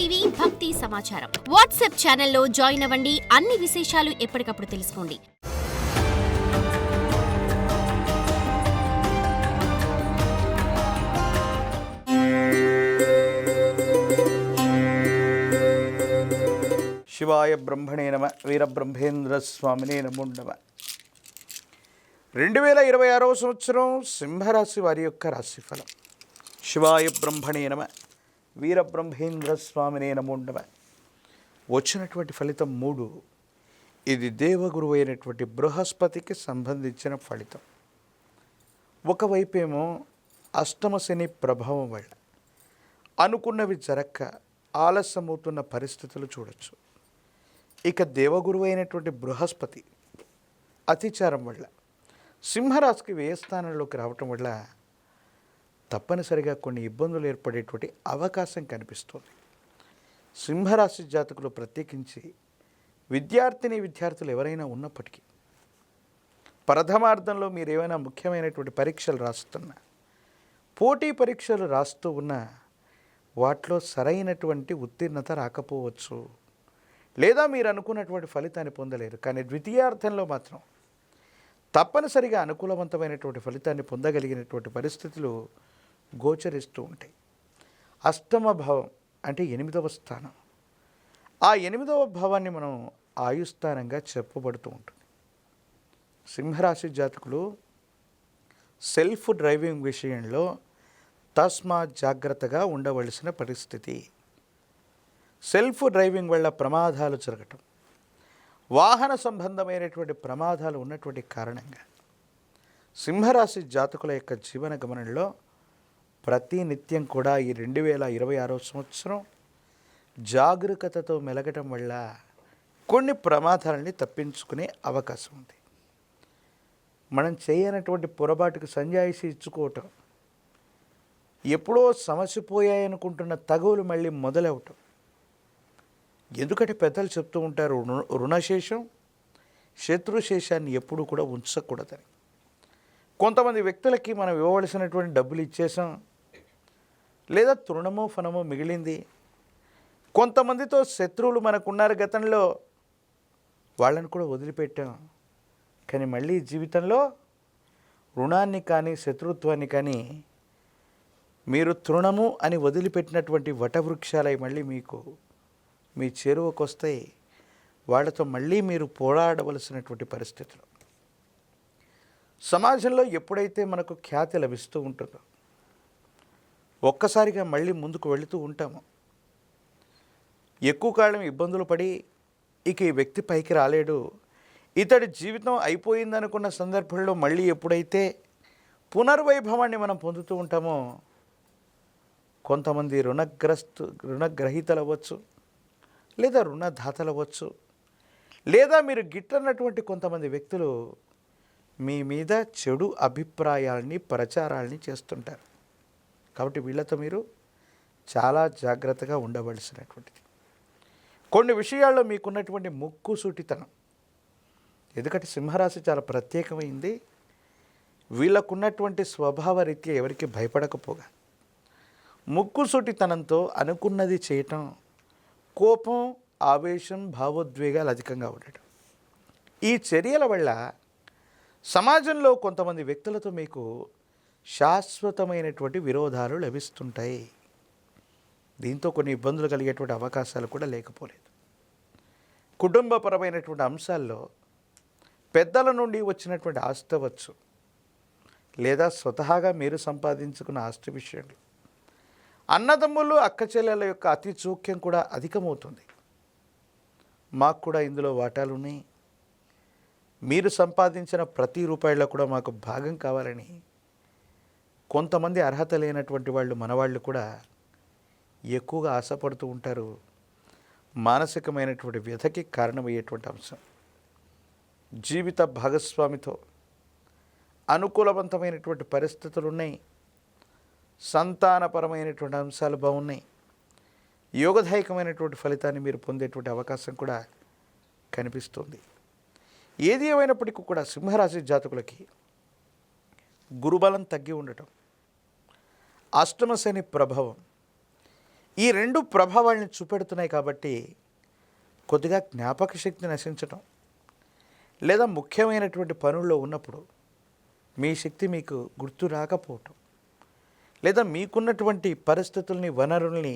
TV భక్తి సమాచారం WhatsApp ఛానల్లో జాయిన్ అవ్వండి. అన్ని విశేషాలు ఎప్పటికప్పుడు తెలుసుకోండి. శివాయ బ్రహ్మణే నమ. వీరబ్రహ్మేంద్ర స్వామినే నమో నమ. 2026వ సంవత్సరం సింహరాశి వారి యొక్క రాశిఫలం. శివాయ బ్రహ్మణే నమ. వీరబ్రహ్మేంద్ర స్వామినే నమో నమ. వచ్చినటువంటి ఫలితం 3. ఇది దేవగురువు అయినటువంటి బృహస్పతికి సంబంధించిన ఫలితం. ఒకవైపేమో అష్టమ శని ప్రభావం వల్ల అనుకున్నవి జరక్క ఆలస్యమవుతున్న పరిస్థితులు చూడొచ్చు. ఇక దేవగురువు అయినటువంటి బృహస్పతి అతిచారం వల్ల సింహరాశికి వ్యయ స్థానంలోకి రావటం వల్ల తప్పనిసరిగా కొన్ని ఇబ్బందులు ఏర్పడేటువంటి అవకాశం కనిపిస్తుంది. సింహరాశి జాతకులు ప్రత్యేకించి విద్యార్థులు ఎవరైనా ఉన్నప్పటికీ ప్రథమార్థంలో మీరు ఏమైనా ముఖ్యమైనటువంటి పరీక్షలు రాస్తున్నా, పోటీ పరీక్షలు రాస్తూ ఉన్నా వాటిలో సరైనటువంటి ఉత్తీర్ణత రాకపోవచ్చు, లేదా మీరు అనుకున్నటువంటి ఫలితాన్ని పొందలేరు. కానీ ద్వితీయార్థంలో మాత్రం తప్పనిసరిగా అనుకూలవంతమైనటువంటి ఫలితాన్ని పొందగలిగినటువంటి పరిస్థితులు గోచరిస్తూ ఉంటాయి. అష్టమ భావం అంటే 8వ స్థానం. ఆ 8వ భావాన్ని మనం ఆయుస్థానంగా చెప్పబడుతూ ఉంటుంది. సింహరాశి జాతకులు సెల్ఫ్ డ్రైవింగ్ విషయంలో తస్మాత్ జాగ్రత్తగా ఉండవలసిన పరిస్థితి. సెల్ఫ్ డ్రైవింగ్ వల్ల ప్రమాదాలు జరగటం, వాహన సంబంధమైనటువంటి ప్రమాదాలు ఉన్నటువంటి కారణంగా సింహరాశి జాతకుల యొక్క జీవన గమనంలో ప్రతి నిత్యం కూడా ఈ 2026వ సంవత్సరం జాగరూకతతో మెలగటం వల్ల కొన్ని ప్రమాదాలని తప్పించుకునే అవకాశం ఉంది. మనం చేయనటువంటి పొరపాటుకు సంజాయిషి ఇచ్చుకోవటం, ఎప్పుడో సమసిపోయాయనుకుంటున్న తగువులు మళ్ళీ మొదలవటం. ఎందుకంటే పెద్దలు చెప్తూ ఉంటారు, రుణశేషం శత్రుశేషాన్ని ఎప్పుడు కూడా ఉంచకూడదని. కొంతమంది వ్యక్తులకి మనం ఇవ్వవలసినటువంటి డబ్బులు ఇచ్చేసాం, లేదా తృణమో ఫనమో మిగిలింది. కొంతమందితో శత్రువులు మనకున్నారు గతంలో, వాళ్ళని కూడా వదిలిపెట్టాం. కానీ మళ్ళీ జీవితంలో రుణాన్ని కానీ శత్రుత్వాన్ని కానీ మీరు తృణము అని వదిలిపెట్టినటువంటి వటవృక్షాలై మళ్ళీ మీకు మీ చేరువకు వస్తాయి. వాళ్ళతో మళ్ళీ మీరు పోరాడవలసినటువంటి పరిస్థితులు. సమాజంలో ఎప్పుడైతే మనకు ఖ్యాతి లభిస్తూ ఉంటుందో ఒక్కసారిగా మళ్ళీ ముందుకు వెళుతూ ఉంటాము. ఎక్కువ కాలం ఇబ్బందులు పడి ఇక ఈ వ్యక్తి పైకి రాలేడు, ఇతడి జీవితం అయిపోయిందనుకున్న సందర్భంలో మళ్ళీ ఎప్పుడైతే పునర్వైభవాన్ని మనం పొందుతూ ఉంటామో కొంతమంది రుణగ్రహీతలు అవ్వచ్చు, లేదా రుణదాతలు అవ్వచ్చు, లేదా మీరు గిట్టనటువంటి కొంతమంది వ్యక్తులు మీ మీద చెడు అభిప్రాయాలని ప్రచారాలని చేస్తుంటారు. కాబట్టి వీళ్ళతో మీరు చాలా జాగ్రత్తగా ఉండవలసినటువంటిది. కొన్ని విషయాల్లో మీకున్నటువంటి ముక్కుసూటితనం, ఎందుకంటే సింహరాశి చాలా ప్రత్యేకమైంది. వీళ్ళకున్నటువంటి స్వభావ రీత్యా ఎవరికి భయపడకపోగా ముక్కుసూటితనంతో అనుకున్నది చేయటం, కోపం, ఆవేశం, భావోద్వేగాలు అధికంగా ఉండటం, ఈ చర్యల వల్ల సమాజంలో కొంతమంది వ్యక్తులతో మీకు శాశ్వతమైనటువంటి విరోధాలు లభిస్తుంటాయి. దీంతో కొన్ని ఇబ్బందులు కలిగేటువంటి అవకాశాలు కూడా లేకపోలేదు. కుటుంబపరమైనటువంటి అంశాల్లో పెద్దల నుండి వచ్చినటువంటి ఆస్తి అవ్వచ్చు, లేదా స్వతహాగా మీరు సంపాదించుకున్న ఆస్తి విషయంలో అన్నదమ్ములు అక్క చెల్లెల యొక్క అతి చోక్యం కూడా అధికమవుతుంది. మాకు కూడా ఇందులో వాటాలు ఉన్నాయి, మీరు సంపాదించిన ప్రతి రూపాయల్లో కూడా మాకు భాగం కావాలని కొంతమంది అర్హత లేనటువంటి వాళ్ళు మనవాళ్ళు కూడా ఎక్కువగా ఆశపడుతూ ఉంటారు. మానసికమైనటువంటి వ్యధకి కారణమయ్యేటువంటి అంశం. జీవిత భాగస్వామితో అనుకూలవంతమైనటువంటి పరిస్థితులు ఉన్నాయి, సంతానపరమైనటువంటి అంశాలు బాగున్నాయి, యోగదాయకమైనటువంటి ఫలితాన్ని మీరు పొందేటువంటి అవకాశం కూడా కనిపిస్తుంది. ఏది ఏమైనప్పటికీ కూడా సింహరాశి జాతకులకి గురుబలం తగ్గి ఉండటం, అష్టమ శని ప్రభావం, ఈ రెండు ప్రభావాల్ని చూపెడుతున్నాయి కాబట్టి కొద్దిగా జ్ఞాపక శక్తి నశించటం, లేదా ముఖ్యమైనటువంటి పనుల్లో ఉన్నప్పుడు మీ శక్తి మీకు గుర్తు రాకపోవటం, లేదా మీకున్నటువంటి పరిస్థితుల్ని వనరుల్ని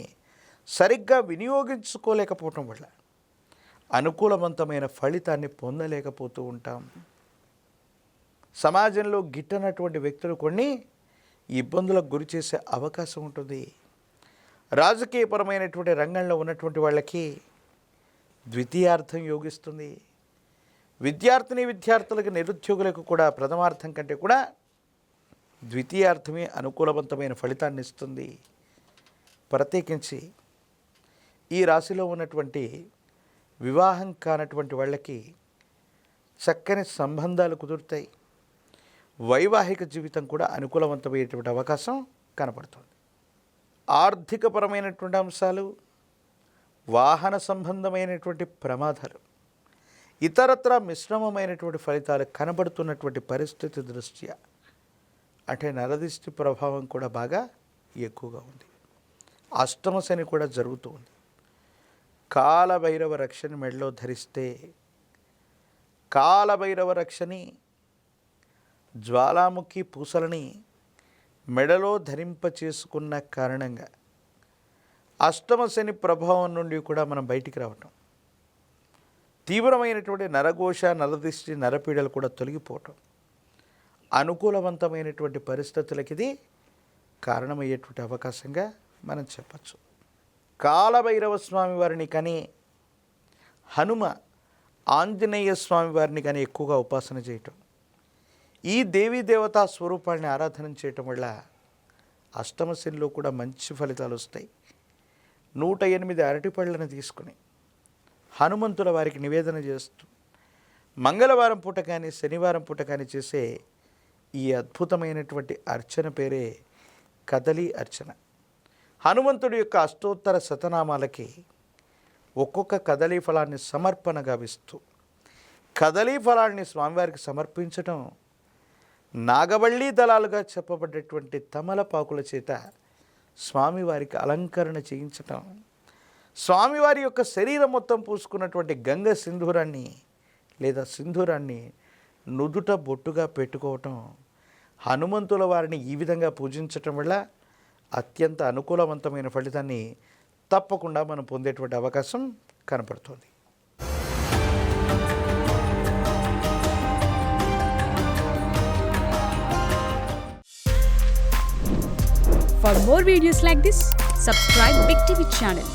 సరిగ్గా వినియోగించుకోలేకపోవటం వల్ల అనుకూలవంతమైన ఫలితాన్ని పొందలేకపోతూ ఉంటాం. సమాజంలో గిట్టనటువంటి వ్యక్తులు కొన్ని ఇబ్బందులకు గురి చేసే అవకాశం ఉంటుంది. రాజకీయపరమైనటువంటి రంగంలో ఉన్నటువంటి వాళ్ళకి ద్వితీయార్థం యోగిస్తుంది. విద్యార్థులకు నిరుద్యోగులకు కూడా ప్రథమార్థం కంటే కూడా ద్వితీయార్థమే అనుకూలవంతమైన ఫలితాన్ని ఇస్తుంది. ప్రత్యేకించి ఈ రాశిలో ఉన్నటువంటి వివాహం కానటువంటి వాళ్ళకి చక్కని సంబంధాలు కుదురుతాయి. వైవాహిక జీవితం కూడా అనుకూలవంతమైనటువంటి అవకాశం కనపడుతుంది. ఆర్థికపరమైనటువంటి అంశాలు, వాహన సంబంధమైనటువంటి ప్రమాదాలు, ఇతరత్ర మిశ్రమమైనటువంటి ఫలితాలు కనబడుతున్నటువంటి పరిస్థితి దృష్ట్యా అంటే నరదిష్టి ప్రభావం కూడా బాగా ఎక్కువగా ఉంది. అష్టమ శని కూడా జరుగుతూ ఉంది. కాలభైరవ రక్షని మెడలో ధరిస్తే కాలభైరవ రక్షని జ్వాలాముఖి పూసలని మెడలో ధరింప చేసుకున్న కారణంగా అష్టమ శని ప్రభావం నుండి కూడా మనం బయటికి రావటం, తీవ్రమైనటువంటి నరఘోష, నరదిష్టి, నరపీడలు కూడా తొలగిపోవటం, అనుకూలవంతమైనటువంటి పరిస్థితులకి ఇది కారణమయ్యేటువంటి అవకాశంగా మనం చెప్పచ్చు. కాలభైరవ స్వామి వారిని కానీ హనుమ ఆంజనేయ స్వామి వారిని కానీ ఎక్కువగా ఉపాసన చేయటం, ఈ దేవీ దేవతా స్వరూపాన్ని ఆరాధన చేయటం వల్ల అష్టమశనిలో కూడా మంచి ఫలితాలు వస్తాయి. 108 అరటిపళ్ళను తీసుకుని హనుమంతుల వారికి నివేదన చేస్తూ మంగళవారం పూట కానీ శనివారం పూట కానీ చేసే ఈ అద్భుతమైనటువంటి అర్చన పేరే కదలి అర్చన. హనుమంతుడి యొక్క అష్టోత్తర శతనామాలకి ఒక్కొక్క కదలీ ఫలాన్ని సమర్పణ గావిస్తూ కదలీ ఫలాన్ని స్వామివారికి సమర్పించటం, నాగవల్లి దళాలుగా చెప్పబడ్డటువంటి తమలపాకుల చేత స్వామివారికి అలంకరణ చేయించటం, స్వామివారి యొక్క శరీరం మొత్తం పూసుకున్నటువంటి గంగ సింధూరాన్ని లేదా సింధూరాన్ని నుదుట బొట్టుగా పెట్టుకోవటం, హనుమంతుల వారిని ఈ విధంగా పూజించటం వల్ల అత్యంత అనుకూలవంతమైన ఫలితాన్ని తప్పకుండా మనం పొందేటువంటి అవకాశం కనపడుతుంది. For more videos like this, subscribe Big TV channel.